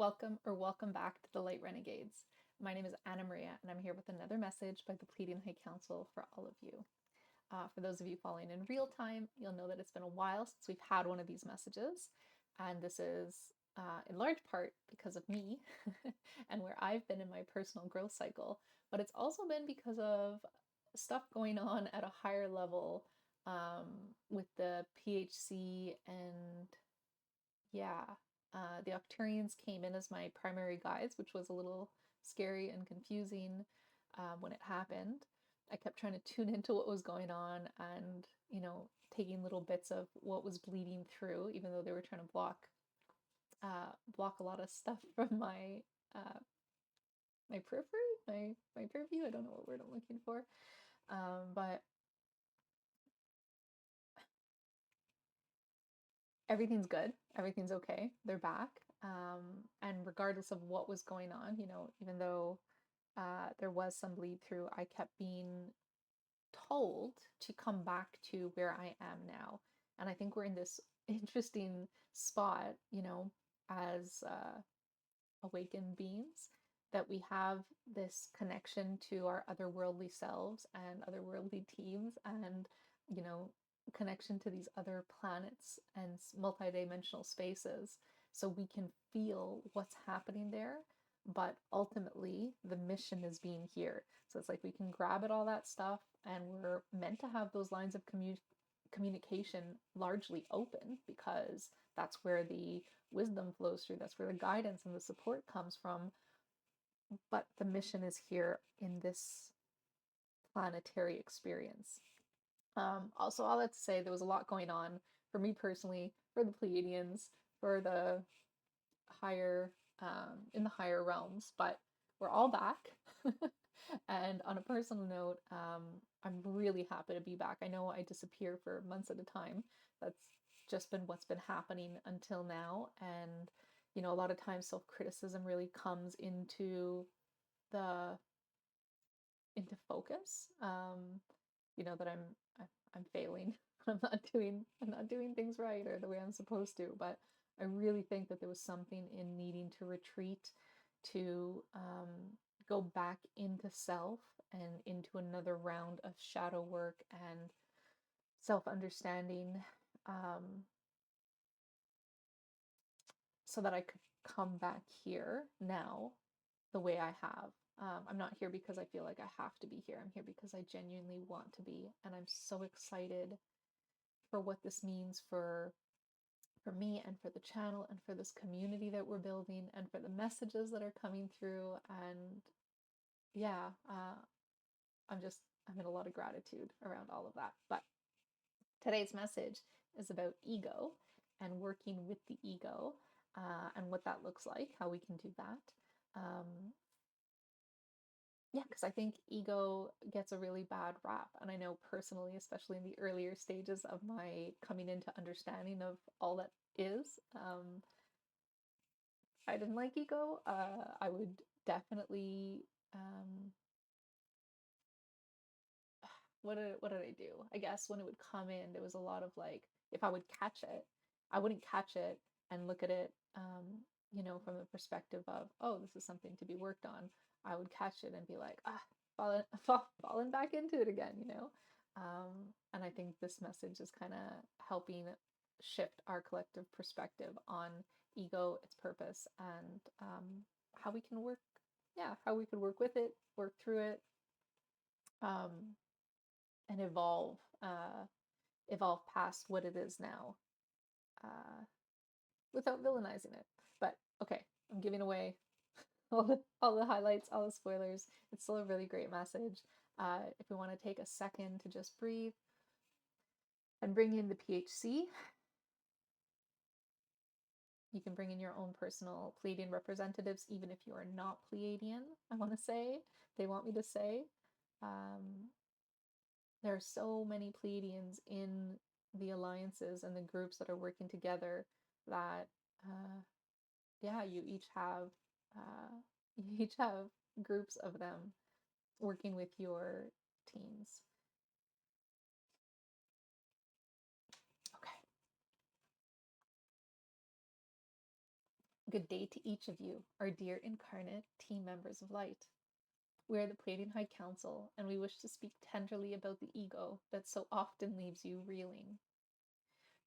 welcome back to the Light Renegades. My name is Anna Maria, and I'm here with another message by the Pleiadian High Council for all of you. For those of you following in real time, you'll know that it's been a while since we've had one of these messages, and this is in large part because of me and where I've been in my personal growth cycle, but it's also been because of stuff going on at a higher level with the PHC and yeah, the Octurians came in as my primary guides, which was a little scary and confusing when it happened. I kept trying to tune into what was going on and, taking little bits of what was bleeding through, even though they were trying to block a lot of stuff from uh, my periphery, my purview. I don't know what word I'm looking for, but everything's good. Everything's okay. They're back. And regardless of what was going on, even though there was some bleed through, I kept being told to come back to where I am now. And I think we're in this interesting spot, as awakened beings, that we have this connection to our otherworldly selves and otherworldly teams and, connection to these other planets and multidimensional spaces. So we can feel what's happening there, but ultimately the mission is being here. So it's like we can grab at all that stuff, and we're meant to have those lines of communication largely open because that's where the wisdom flows through, that's where the guidance and the support comes from. But the mission is here in this planetary experience. Also, all that to say, there was a lot going on for me personally, for the Pleiadians, for the higher, in the higher realms, but we're all back. And on a personal note, I'm really happy to be back. I know I disappear for months at a time. That's just been what's been happening until now. And, a lot of times self-criticism really comes the into focus. That I'm failing. I'm not doing things right or the way I'm supposed to. But I really think that there was something in needing to retreat, to go back into self and into another round of shadow work and self-understanding, so that I could come back here now the way I have. I'm not here because I feel like I have to be here. I'm here because I genuinely want to be, and I'm so excited for what this means for me and for the channel and for this community that we're building and for the messages that are coming through. And yeah, I'm in a lot of gratitude around all of that. But today's message is about ego and working with the ego, and what that looks like, how we can do that. Yeah, because I think ego gets a really bad rap. And I know personally, especially in the earlier stages of my coming into understanding of all that is, I didn't like ego. I would definitely, what did I do? I guess when it would come in, there was a lot of like, if I would catch it, I wouldn't catch it and look at it, from the perspective of, oh, this is something to be worked on. I would catch it and be like, falling back into it again. And I think this message is kind of helping shift our collective perspective on ego, its purpose, and how we can work, yeah, how we could work with it, work through it, um, and evolve past what it is now, uh, without villainizing it. But okay, I'm giving away all the highlights, all the spoilers. It's still a really great message. If we want to take a second to just breathe and bring in the PHC, you can bring in your own personal Pleiadian representatives, even if you are not Pleiadian. I want to say, they want me to say. There are so many Pleiadians in the alliances and the groups that are working together that, yeah, uh, you each have groups of them working with your teams. Okay, Good day to each of you, our dear incarnate team members of light. We are the Pleiadian High Council, and we wish to speak tenderly about the ego that so often leaves you reeling.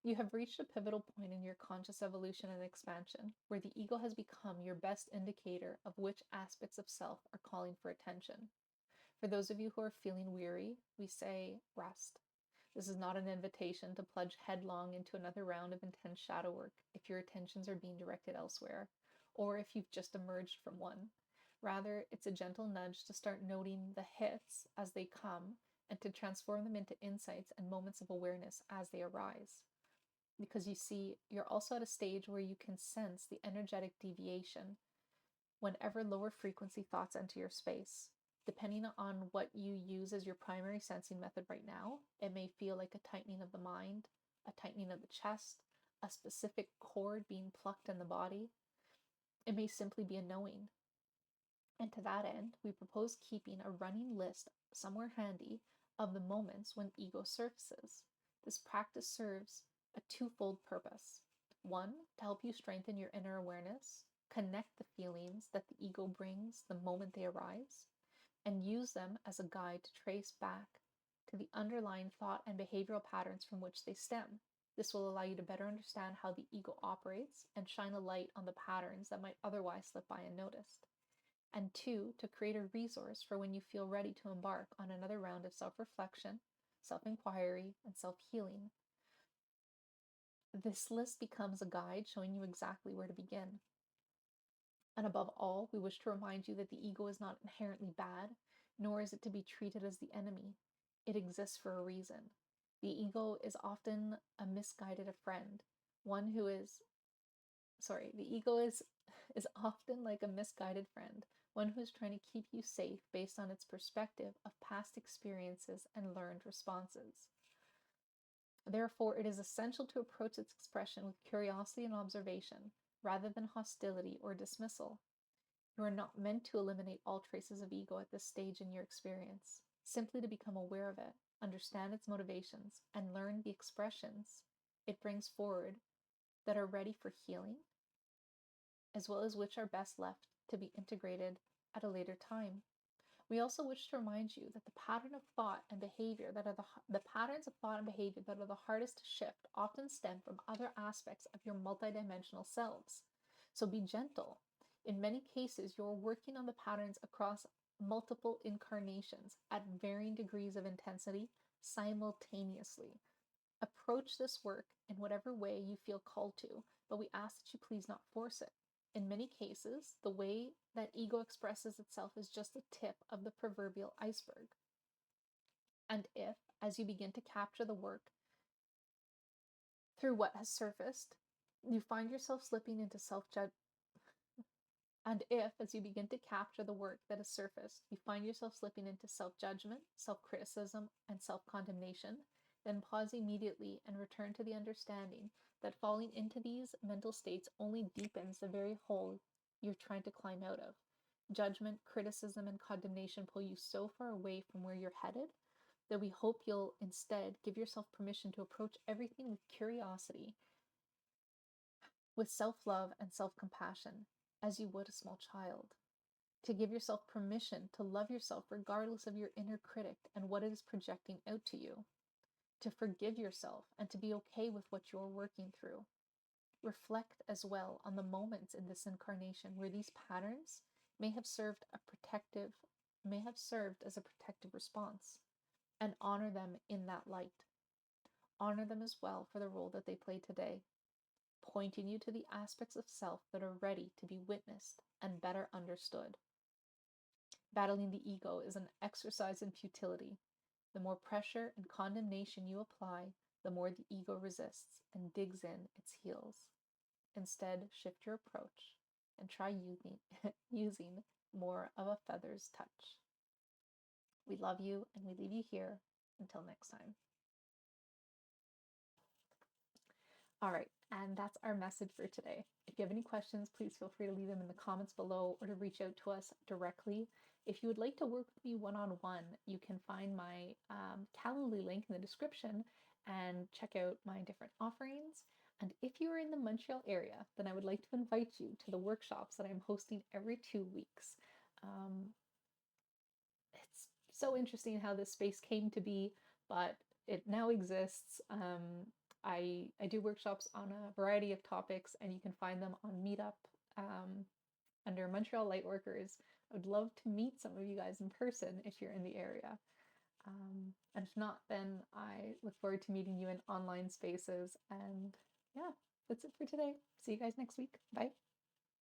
You have reached a pivotal point in your conscious evolution and expansion, where the ego has become your best indicator of which aspects of self are calling for attention. For those of you who are feeling weary, we say rest. This is not an invitation to plunge headlong into another round of intense shadow work if your attentions are being directed elsewhere, or if you've just emerged from one. Rather, it's a gentle nudge to start noting the hits as they come and to transform them into insights and moments of awareness as they arise. Because you see, you're also at a stage where you can sense the energetic deviation whenever lower frequency thoughts enter your space. Depending on what you use as your primary sensing method right now, it may feel like a tightening of the mind, a tightening of the chest, a specific cord being plucked in the body. It may simply be a knowing. And to that end, we propose keeping a running list somewhere handy of the moments when ego surfaces. This practice serves a twofold purpose. One, to help you strengthen your inner awareness, connect the feelings that the ego brings the moment they arise, and use them as a guide to trace back to the underlying thought and behavioral patterns from which they stem. This will allow you to better understand how the ego operates and shine a light on the patterns that might otherwise slip by unnoticed. And two, to create a resource for when you feel ready to embark on another round of self-reflection, self-inquiry, and self-healing. This list becomes a guide showing you exactly where to begin. And above all, we wish to remind you that the ego is not inherently bad, nor is it to be treated as the enemy. It exists for a reason. The ego is often a misguided friend, one who is, the ego is often like a misguided friend, one who is trying to keep you safe based on its perspective of past experiences and learned responses. Therefore, it is essential to approach its expression with curiosity and observation, rather than hostility or dismissal. You are not meant to eliminate all traces of ego at this stage in your experience, simply to become aware of it, understand its motivations, and learn the expressions it brings forward that are ready for healing, as well as which are best left to be integrated at a later time. We also wish to remind you that the pattern of thought and behavior that are the patterns of thought and behavior that are the hardest to shift often stem from other aspects of your multidimensional selves. So be gentle. In many cases, you're working on the patterns across multiple incarnations at varying degrees of intensity simultaneously. Approach this work in whatever way you feel called to, but we ask that you please not force it. In many cases, the way that ego expresses itself is just the tip of the proverbial iceberg. And if, as you begin to capture the work through what has surfaced, you find yourself slipping into self-judgment, and if, as you begin to capture the work that has surfaced, you find yourself slipping into self-judgment, self-criticism, and self-condemnation, then pause immediately and return to the understanding that falling into these mental states only deepens the very hole you're trying to climb out of. Judgment, criticism, and condemnation pull you so far away from where you're headed that we hope you'll instead give yourself permission to approach everything with curiosity, with self-love and self-compassion, as you would a small child. To give yourself permission to love yourself regardless of your inner critic and what it is projecting out to you. To forgive yourself and to be okay with what you're working through. Reflect as well on the moments in this incarnation where these patterns may have served as a protective response, and honor them in that light. Honor them as well for the role that they play today, pointing you to the aspects of self that are ready to be witnessed and better understood. Battling the ego is an exercise in futility. The more pressure and condemnation you apply, the more the ego resists and digs in its heels. Instead, shift your approach and try using more of a feather's touch. We love you and we leave you here until next time. All right, and that's our message for today. If you have any questions, please feel free to leave them in the comments below or to reach out to us directly. If you would like to work with me one-on-one, you can find my Calendly link in the description and check out my different offerings. And if you are in the Montreal area, then I would like to invite you to the workshops that I'm hosting every 2 weeks. Um, it's so interesting how this space came to be, but it now exists. I do workshops on a variety of topics, and you can find them on Meetup um, under Montreal Lightworkers. I would love to meet some of you guys in person if you're in the area. And if not, then I look forward to meeting you in online spaces. And yeah, that's it for today. See you guys next week. Bye.